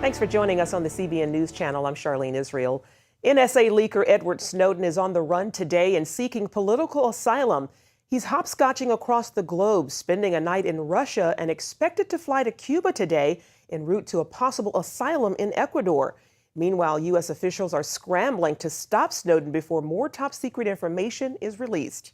Thanks for joining us on the CBN News Channel. I'm Charlene Israel. NSA leaker Edward Snowden is on the run today and seeking political asylum. He's hopscotching across the globe, spending a night in Russia and expected to fly to Cuba today en route to a possible asylum in Ecuador. Meanwhile, U.S. officials are scrambling to stop Snowden before more top-secret information is released.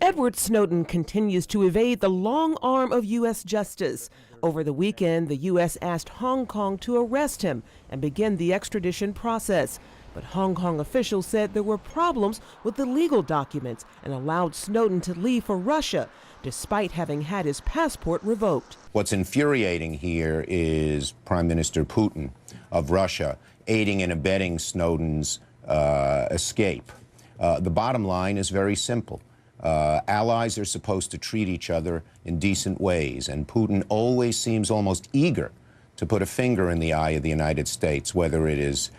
Edward Snowden continues to evade the long arm of U.S. justice. Over the weekend, the U.S. asked Hong Kong to arrest him and begin the extradition process. But Hong Kong officials said there were problems with the legal documents and allowed Snowden to leave for Russia, despite having had his passport revoked. What's infuriating here is Prime Minister Putin of Russia aiding and abetting Snowden's escape. The bottom line is very simple. Allies are supposed to treat each other in decent ways, and Putin always seems almost eager to put a finger in the eye of the United States, whether it is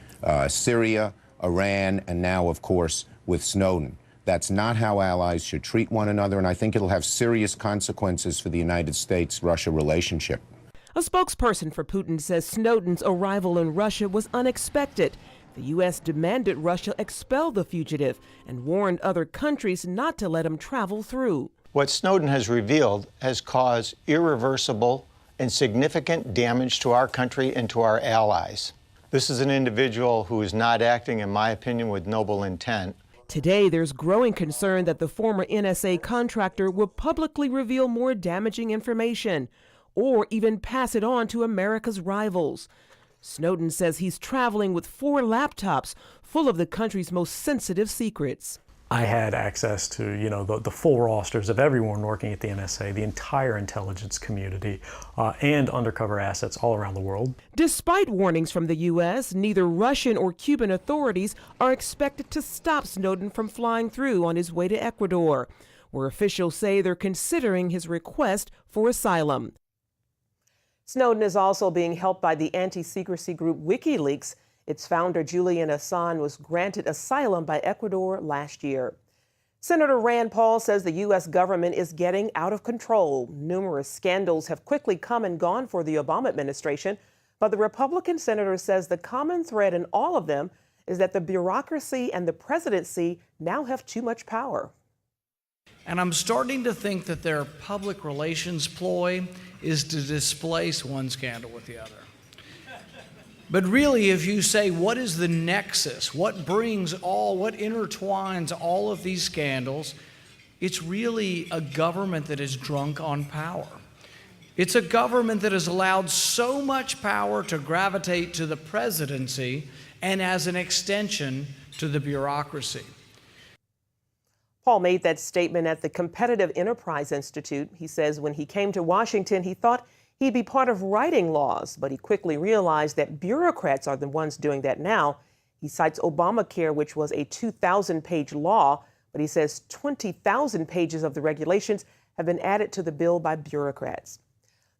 Syria, Iran, and now, of course, with Snowden. That's not how allies should treat one another, and I think it'll have serious consequences for the United States-Russia relationship. A spokesperson for Putin says Snowden's arrival in Russia was unexpected. The U.S. demanded Russia expel the fugitive and warned other countries not to let him travel through. What Snowden has revealed has caused irreversible and significant damage to our country and to our allies. This is an individual who is not acting, in my opinion, with noble intent. Today, there's growing concern that the former NSA contractor will publicly reveal more damaging information or even pass it on to America's rivals. Snowden says he's traveling with 4 laptops full of the country's most sensitive secrets. I had access to, the full rosters of everyone working at the NSA, the entire intelligence community, and undercover assets all around the world. Despite warnings from the U.S., neither Russian or Cuban authorities are expected to stop Snowden from flying through on his way to Ecuador, where officials say they're considering his request for asylum. Snowden is also being helped by the anti-secrecy group WikiLeaks. Its founder, Julian Assange, was granted asylum by Ecuador last year. Senator Rand Paul says the U.S. government is getting out of control. Numerous scandals have quickly come and gone for the Obama administration, but the Republican senator says the common thread in all of them is that the bureaucracy and the presidency now have too much power. And I'm starting to think that their public relations ploy is to displace one scandal with the other. But really, if you say, what is the nexus? What intertwines all of these scandals? It's really a government that is drunk on power. It's a government that has allowed so much power to gravitate to the presidency and as an extension to the bureaucracy. Paul made that statement at the Competitive Enterprise Institute. He says when he came to Washington, he thought he'd be part of writing laws, but he quickly realized that bureaucrats are the ones doing that now. He cites Obamacare, which was a 2,000-page law, but he says 20,000 pages of the regulations have been added to the bill by bureaucrats.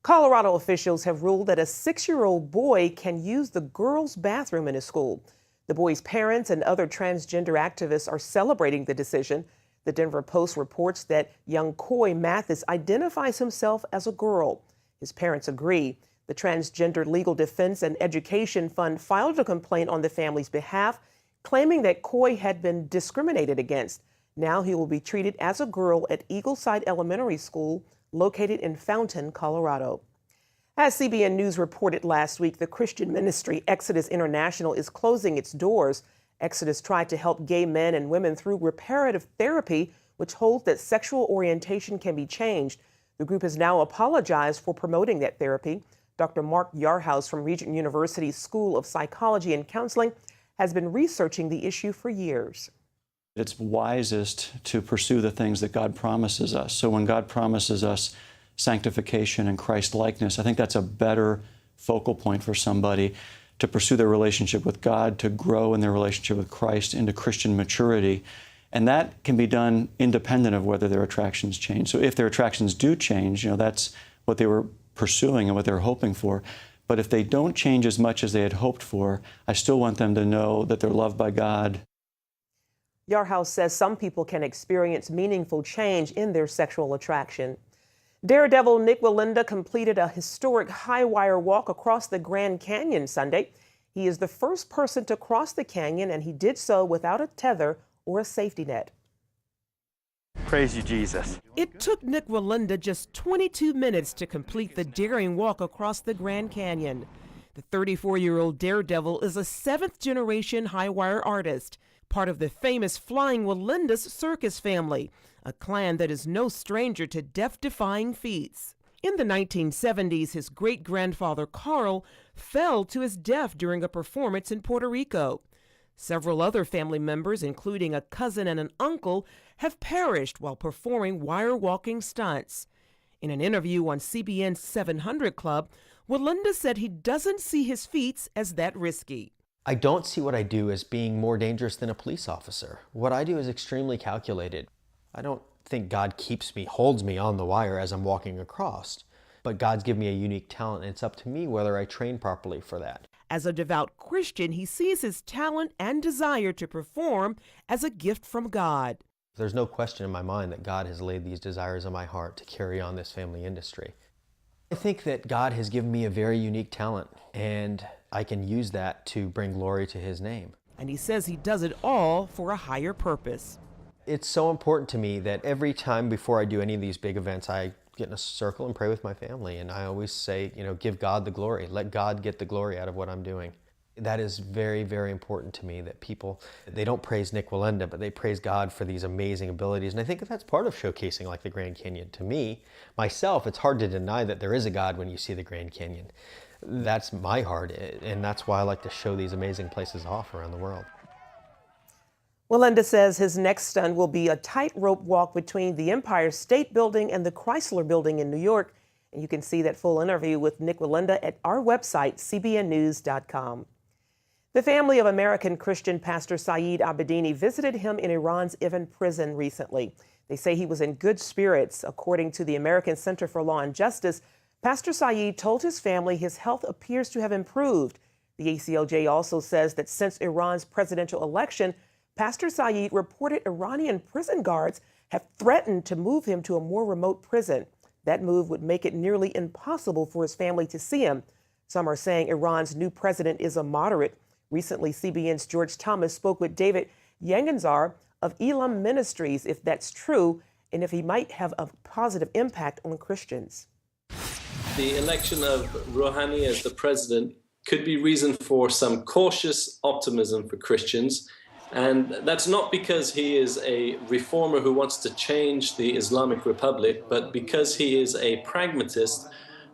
Colorado officials have ruled that a 6-year-old boy can use the girls' bathroom in his school. The boy's parents and other transgender activists are celebrating the decision. The Denver Post reports that young Coy Mathis identifies himself as a girl. His parents agree. The Transgender Legal Defense and Education Fund filed a complaint on the family's behalf, claiming that Coy had been discriminated against. Now he will be treated as a girl at Eagleside Elementary School, located in Fountain, Colorado. As CBN News reported last week, the Christian ministry Exodus International is closing its doors. Exodus tried to help gay men and women through reparative therapy, which holds that sexual orientation can be changed. The group has now apologized for promoting that therapy. Dr. Mark Yarhouse from Regent University's School of Psychology and Counseling has been researching the issue for years. It's wisest to pursue the things that God promises us. So when God promises us sanctification and Christ-likeness, I think that's a better focal point for somebody to pursue their relationship with God, to grow in their relationship with Christ into Christian maturity. And that can be done independent of whether their attractions change. So if their attractions do change, that's what they were pursuing and what they were hoping for. But if they don't change as much as they had hoped for, I still want them to know that they're loved by God. Yarhouse says some people can experience meaningful change in their sexual attraction. Daredevil Nick Wallenda completed a historic high-wire walk across the Grand Canyon Sunday. He is the first person to cross the canyon, and he did so without a tether or a safety net. Praise you, Jesus. It took Nick Wallenda just 22 minutes to complete the daring walk across the Grand Canyon. The 34-year-old Daredevil is a seventh-generation high-wire artist, part of the famous Flying Wallenda's circus family, a clan that is no stranger to death-defying feats. In the 1970s, his great-grandfather Carl fell to his death during a performance in Puerto Rico. Several other family members, including a cousin and an uncle, have perished while performing wire-walking stunts. In an interview on CBN's 700 Club, Wallenda said he doesn't see his feats as that risky. I don't see what I do as being more dangerous than a police officer. What I do is extremely calculated. I don't think God holds me on the wire as I'm walking across, but God's given me a unique talent, and it's up to me whether I train properly for that. As a devout Christian, he sees his talent and desire to perform as a gift from God. There's no question in my mind that God has laid these desires on my heart to carry on this family industry. I think that God has given me a very unique talent, and I can use that to bring glory to His name. And he says he does it all for a higher purpose. It's so important to me that every time before I do any of these big events, I get in a circle and pray with my family. And I always say, give God the glory. Let God get the glory out of what I'm doing. That is very, very important to me, that people, they don't praise Nick Wallenda, but they praise God for these amazing abilities. And I think that that's part of showcasing like the Grand Canyon. To me, myself, it's hard to deny that there is a God when you see the Grand Canyon. That's my heart, and that's why I like to show these amazing places off around the world. Wallenda says his next stunt will be a tightrope walk between the Empire State Building and the Chrysler Building in New York. And you can see that full interview with Nick Wallenda at our website, cbnnews.com. The family of American Christian pastor Saed Abedini visited him in Iran's Evin prison recently. They say he was in good spirits. According to the American Center for Law and Justice, Pastor Saed told his family his health appears to have improved. The ACLJ also says that since Iran's presidential election, Pastor Saed reported Iranian prison guards have threatened to move him to a more remote prison. That move would make it nearly impossible for his family to see him. Some are saying Iran's new president is a moderate. Recently, CBN's George Thomas spoke with David Yanganzar of Elam Ministries, if that's true, and if he might have a positive impact on Christians. The election of Rouhani as the president could be reason for some cautious optimism for Christians. And that's not because he is a reformer who wants to change the Islamic Republic, but because he is a pragmatist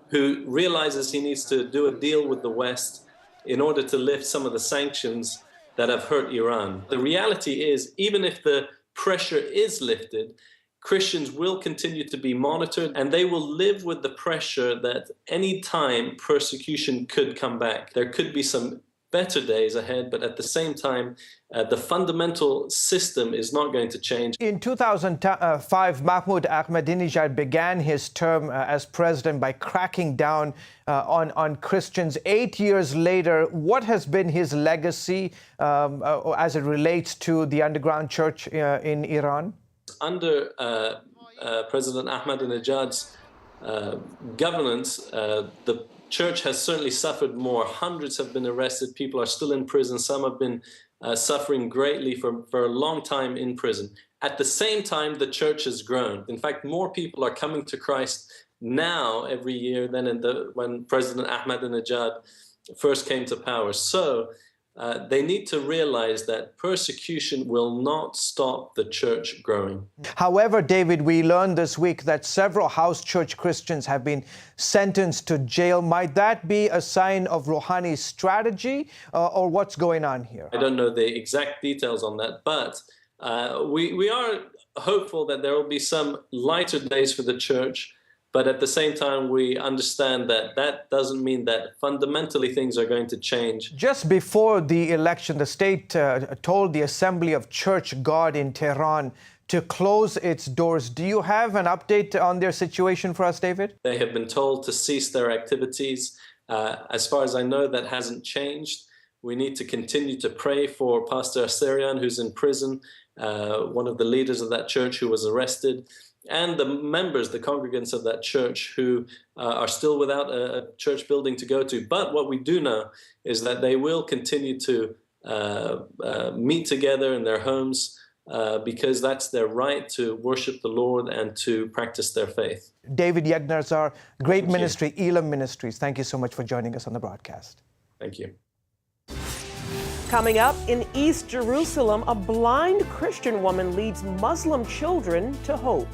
who realizes he needs to do a deal with the West in order to lift some of the sanctions that have hurt Iran. The reality is, even if the pressure is lifted, Christians will continue to be monitored, and they will live with the pressure that any time persecution could come back. There could be some better days ahead, but at the same time, the fundamental system is not going to change. In 2005, Mahmoud Ahmadinejad began his term as president by cracking down on Christians. 8 years later, what has been his legacy as it relates to the underground church in Iran? Under President Ahmadinejad's governance, the church has certainly suffered more. Hundreds have been arrested. People are still in prison. Some have been suffering greatly for a long time in prison. At the same time, the church has grown. In fact, more people are coming to Christ now every year than when President Ahmadinejad first came to power. So they need to realize that persecution will not stop the church growing. However, David, we learned this week that several house church Christians have been sentenced to jail. Might that be a sign of Rouhani's strategy, or what's going on here? I don't know the exact details on that, but we are hopeful that there will be some lighter days for the church. But at the same time, we understand that that doesn't mean that fundamentally things are going to change. Just before the election, the state told the Assembly of Church God in Tehran to close its doors. Do you have an update on their situation for us, David? They have been told to cease their activities. As far as I know, that hasn't changed. We need to continue to pray for Pastor Assyrian, who's in prison, one of the leaders of that church who was arrested, and the members, the congregants of that church who are still without a church building to go to. But what we do know is that they will continue to meet together in their homes because that's their right to worship the Lord and to practice their faith. David Yegnazar, great ministry, Elam Ministries. Thank you so much for joining us on the broadcast. Thank you. Coming up, in East Jerusalem, a blind Christian woman leads Muslim children to hope.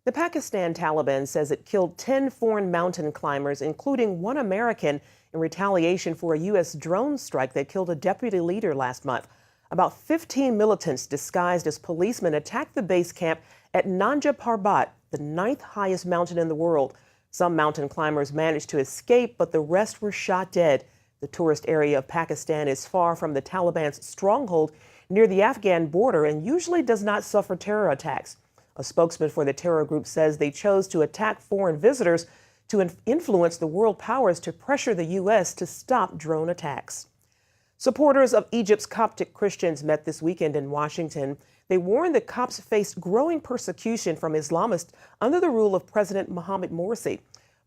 The Pakistan Taliban says it killed 10 foreign mountain climbers, including one American, in retaliation for a U.S. drone strike that killed a deputy leader last month. About 15 militants disguised as policemen attacked the base camp at Nanja Parbat, the 9th highest mountain in the world. Some mountain climbers managed to escape, but the rest were shot dead. The tourist area of Pakistan is far from the Taliban's stronghold near the Afghan border and usually does not suffer terror attacks. A spokesman for the terror group says they chose to attack foreign visitors to influence the world powers to pressure the U.S. to stop drone attacks. Supporters of Egypt's Coptic Christians met this weekend in Washington. They warned that Copts faced growing persecution from Islamists under the rule of President Mohamed Morsi.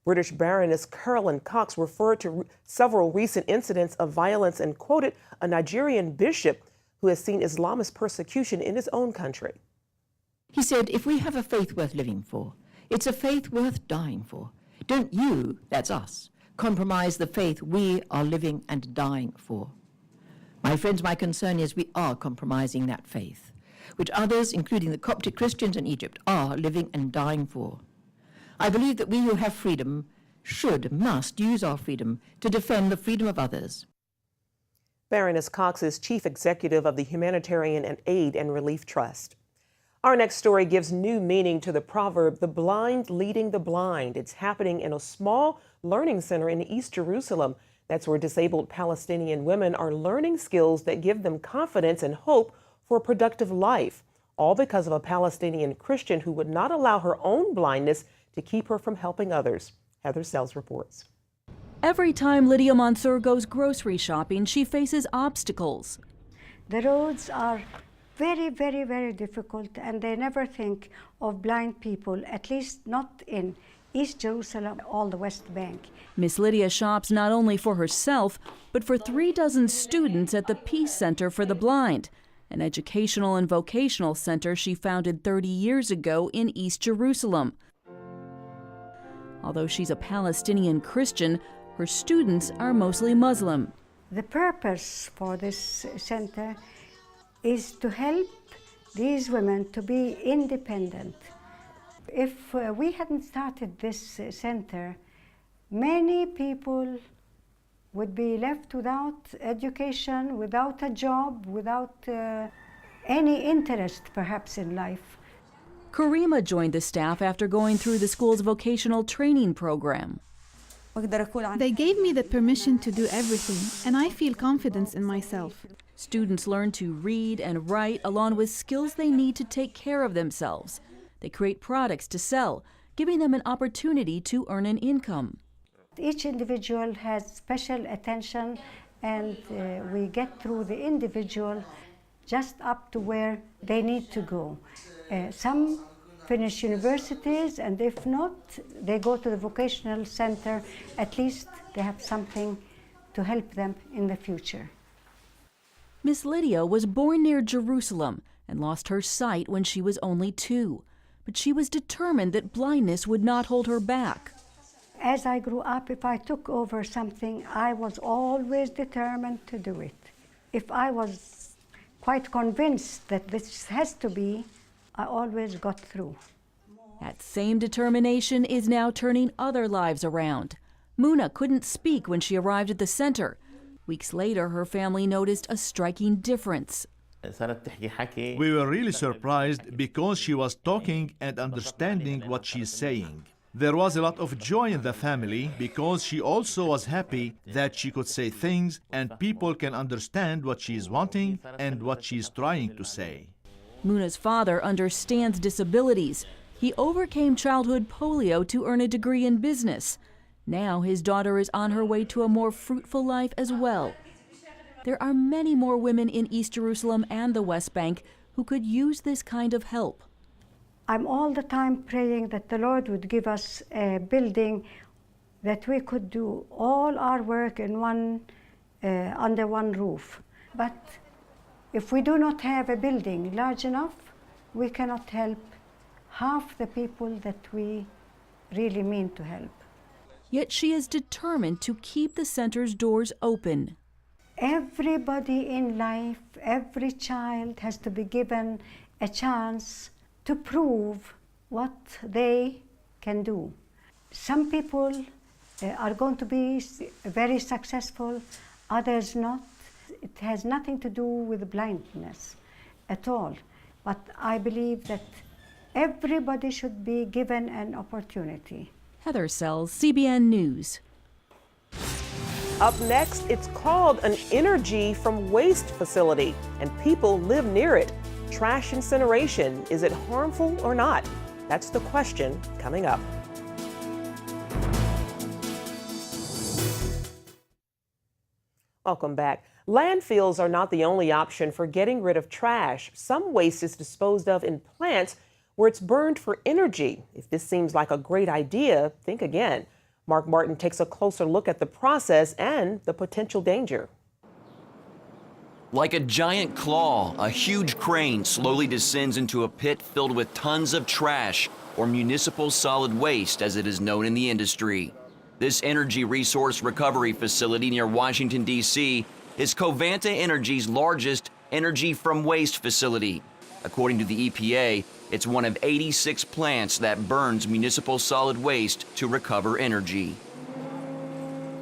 British Baroness Caroline Cox referred to several recent incidents of violence and quoted a Nigerian bishop who has seen Islamist persecution in his own country. He said, if we have a faith worth living for, it's a faith worth dying for. Don't you, that's us, compromise the faith we are living and dying for. My friends, my concern is we are compromising that faith, which others, including the Coptic Christians in Egypt, are living and dying for. I believe that we who have freedom must use our freedom to defend the freedom of others. Baroness Cox is chief executive of the Humanitarian Aid and Relief Trust. Our next story gives new meaning to the proverb, the blind leading the blind. It's happening in a small learning center in East Jerusalem. That's where disabled Palestinian women are learning skills that give them confidence and hope for a productive life, all because of a Palestinian Christian who would not allow her own blindness to keep her from helping others. Heather Sells reports. Every time Lydia Mansour goes grocery shopping, she faces obstacles. The roads are very, very, very difficult, and they never think of blind people, at least not in East Jerusalem or the West Bank. Miss Lydia shops not only for herself, but for 36 students at the Peace Center for the Blind, an educational and vocational center she founded 30 years ago in East Jerusalem. Although she's a Palestinian Christian, her students are mostly Muslim. The purpose for this center is to help these women to be independent. If we hadn't started this center, many people would be left without education, without a job, without any interest perhaps in life. Karima joined the staff after going through the school's vocational training program. They gave me the permission to do everything, and I feel confidence in myself. Students learn to read and write along with skills they need to take care of themselves. They create products to sell, giving them an opportunity to earn an income. Each individual has special attention, and we get through the individual just up to where they need to go. Some finish universities, and if not, they go to the vocational center. At least they have something to help them in the future. Miss Lydia was born near Jerusalem and lost her sight when she was only 2. But she was determined that blindness would not hold her back. As I grew up, if I took over something, I was always determined to do it. If I was quite convinced that this has to be, I always got through. That same determination is now turning other lives around. Muna couldn't speak when she arrived at the center. Weeks later, her family noticed a striking difference. We were really surprised because she was talking and understanding what she's saying. There was a lot of joy in the family because she also was happy that she could say things and people can understand what she's wanting and what she's trying to say. Muna's father understands disabilities. He overcame childhood polio to earn a degree in business. Now his daughter is on her way to a more fruitful life as well. There are many more women in East Jerusalem and the West Bank who could use this kind of help. I'm all the time praying that the Lord would give us a building that we could do all our work in under one roof. But if we do not have a building large enough, we cannot help half the people that we really mean to help. Yet she is determined to keep the center's doors open. Everybody in life, every child has to be given a chance to prove what they can do. Some people are going to be very successful, others not. It has nothing to do with blindness at all. But I believe that everybody should be given an opportunity. Heather Sells, CBN News. Up next, it's called an energy from waste facility, and people live near it. Trash incineration, is it harmful or not? That's the question coming up. Welcome back. Landfills are not the only option for getting rid of trash. Some waste is disposed of in plants where it's burned for energy. If this seems like a great idea, think again. Mark Martin takes a closer look at the process and the potential danger. Like a giant claw, a huge crane slowly descends into a pit filled with tons of trash, or municipal solid waste as it is known in the industry. This energy resource recovery facility near Washington, D.C. is Covanta Energy's largest energy from waste facility. According to the EPA, it's one of 86 plants that burns municipal solid waste to recover energy.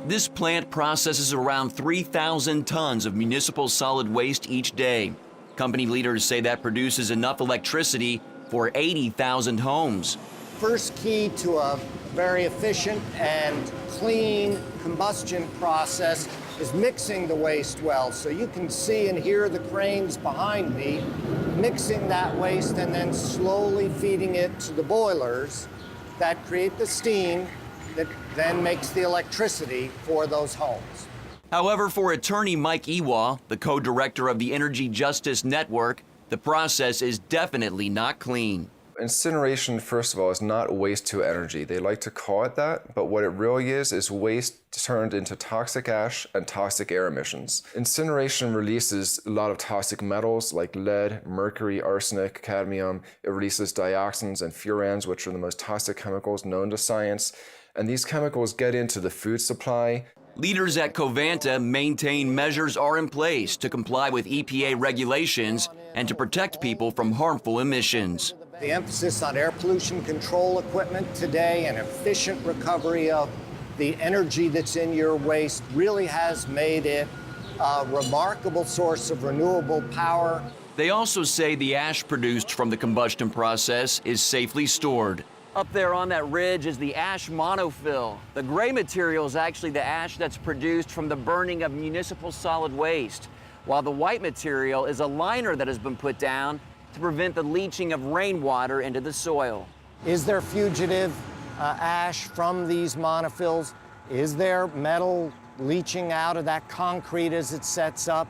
This plant processes around 3,000 tons of municipal solid waste each day. Company leaders say that produces enough electricity for 80,000 homes. First key to a very efficient and clean combustion process is mixing the waste well. So you can see and hear the cranes behind me mixing that waste and then slowly feeding it to the boilers that create the steam that then makes the electricity for those homes. However, for attorney Mike Iwa, the co-director of the Energy Justice Network, the process is definitely not clean. Incineration, first of all, is not waste to energy. They like to call it that, but what it really is waste turned into toxic ash and toxic air emissions. Incineration releases a lot of toxic metals like lead, mercury, arsenic, cadmium. It releases dioxins and furans, which are the most toxic chemicals known to science. And these chemicals get into the food supply. Leaders at Covanta maintain measures are in place to comply with EPA regulations and to protect people from harmful emissions. The emphasis on air pollution control equipment today and efficient recovery of the energy that's in your waste really has made it a remarkable source of renewable power. They also say the ash produced from the combustion process is safely stored. Up there on that ridge is the ash monofill. The gray material is actually the ash that's produced from the burning of municipal solid waste, while the white material is a liner that has been put down to prevent the leaching of rainwater into the soil. Is there fugitive ash from these monofills? Is there metal leaching out of that concrete as it sets up?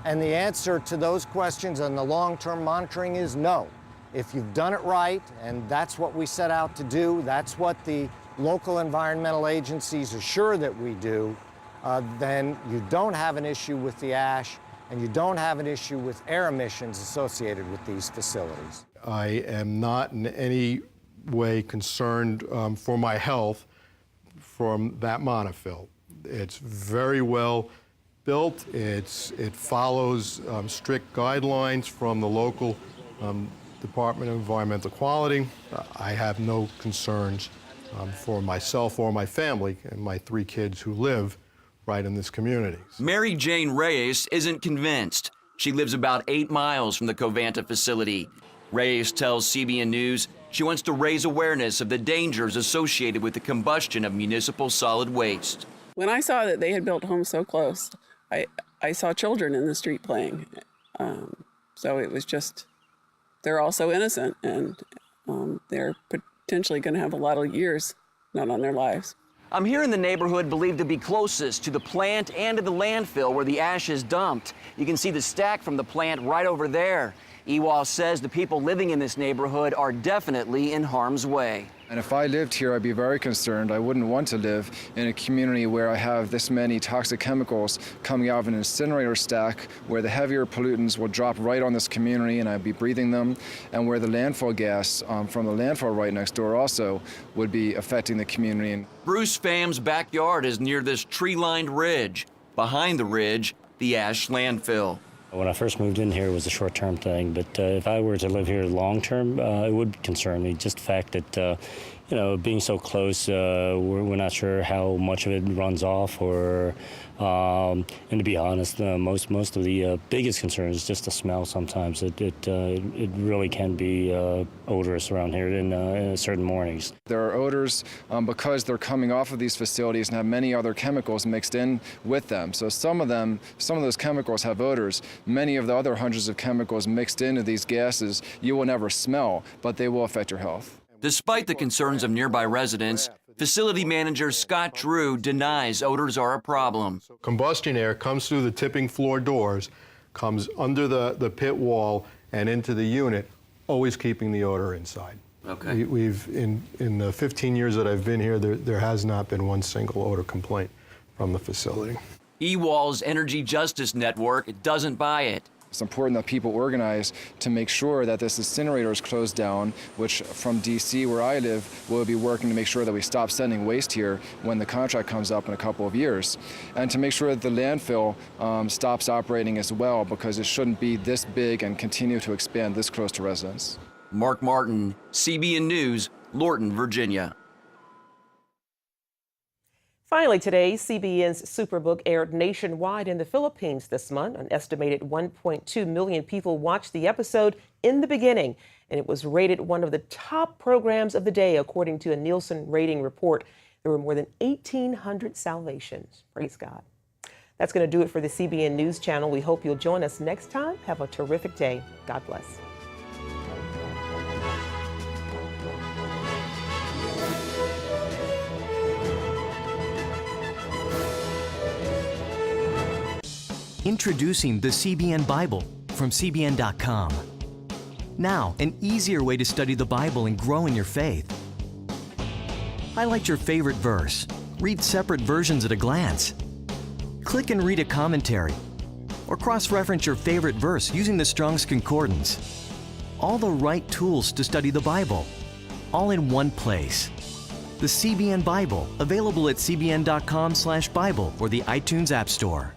And the answer to those questions and the long-term monitoring is no. If you've done it right, and that's what we set out to do, that's what the local environmental agencies assure that we do, then you don't have an issue with the ash, and you don't have an issue with air emissions associated with these facilities. I am not in any way concerned for my health from that monofill. It's very well built. It follows strict guidelines from the local Department of Environmental Quality. I have no concerns for myself or my family and my 3 kids who live right in this community. Mary Jane Reyes isn't convinced. She lives about 8 miles from the Covanta facility. Reyes tells CBN News she wants to raise awareness of the dangers associated with the combustion of municipal solid waste. When I saw that they had built homes so close, I saw children in the street playing. So it was just, they're all so innocent, and they're potentially going to have a lot of years not on their lives. I'm here in the neighborhood believed to be closest to the plant and to the landfill where the ash is dumped. You can see the stack from the plant right over there. Ewall says the people living in this neighborhood are definitely in harm's way. And if I lived here, I'd be very concerned. I wouldn't want to live in a community where I have this many toxic chemicals coming out of an incinerator stack, where the heavier pollutants will drop right on this community and I'd be breathing them, and where the landfill gas from the landfill right next door also would be affecting the community. Bruce Pham's backyard is near this tree-lined ridge. Behind the ridge, the ash landfill. When I first moved in here, it was a short-term thing, but if I were to live here long-term, it would concern me. Just the fact that, you know, being so close, we're not sure how much of it runs off, or, and to be honest, most of the biggest concern is just the smell. Sometimes it really can be odorous around here in certain mornings. There are odors because they're coming off of these facilities and have many other chemicals mixed in with them. So some of those chemicals have odors. Many of the other hundreds of chemicals mixed into these gases you will never smell, but they will affect your health. Despite the concerns of nearby residents, facility manager Scott Drew denies odors are a problem. Combustion air comes through the tipping floor doors, comes under the pit wall and into the unit, always keeping the odor inside. Okay. We've in the 15 years that I've been here, there has not been one single odor complaint from the facility. Ewall's Energy Justice Network doesn't buy it. It's important that people organize to make sure that this incinerator is closed down, which from DC, where I live, we'll be working to make sure that we stop sending waste here when the contract comes up in a couple of years. And to make sure that the landfill stops operating as well, because it shouldn't be this big and continue to expand this close to residents. Mark Martin, CBN News, Lorton, Virginia. Finally today, CBN's Superbook aired nationwide in the Philippines this month. An estimated 1.2 million people watched the episode in the beginning, and it was rated one of the top programs of the day, according to a Nielsen rating report. There were more than 1,800 salvations. Praise God. That's going to do it for the CBN News Channel. We hope you'll join us next time. Have a terrific day. God bless. Introducing the CBN Bible from CBN.com. Now, an easier way to study the Bible and grow in your faith. Highlight your favorite verse. Read separate versions at a glance. Click and read a commentary. Or cross-reference your favorite verse using the Strong's Concordance. All the right tools to study the Bible, all in one place. The CBN Bible, available at cbn.com/Bible or the iTunes App Store.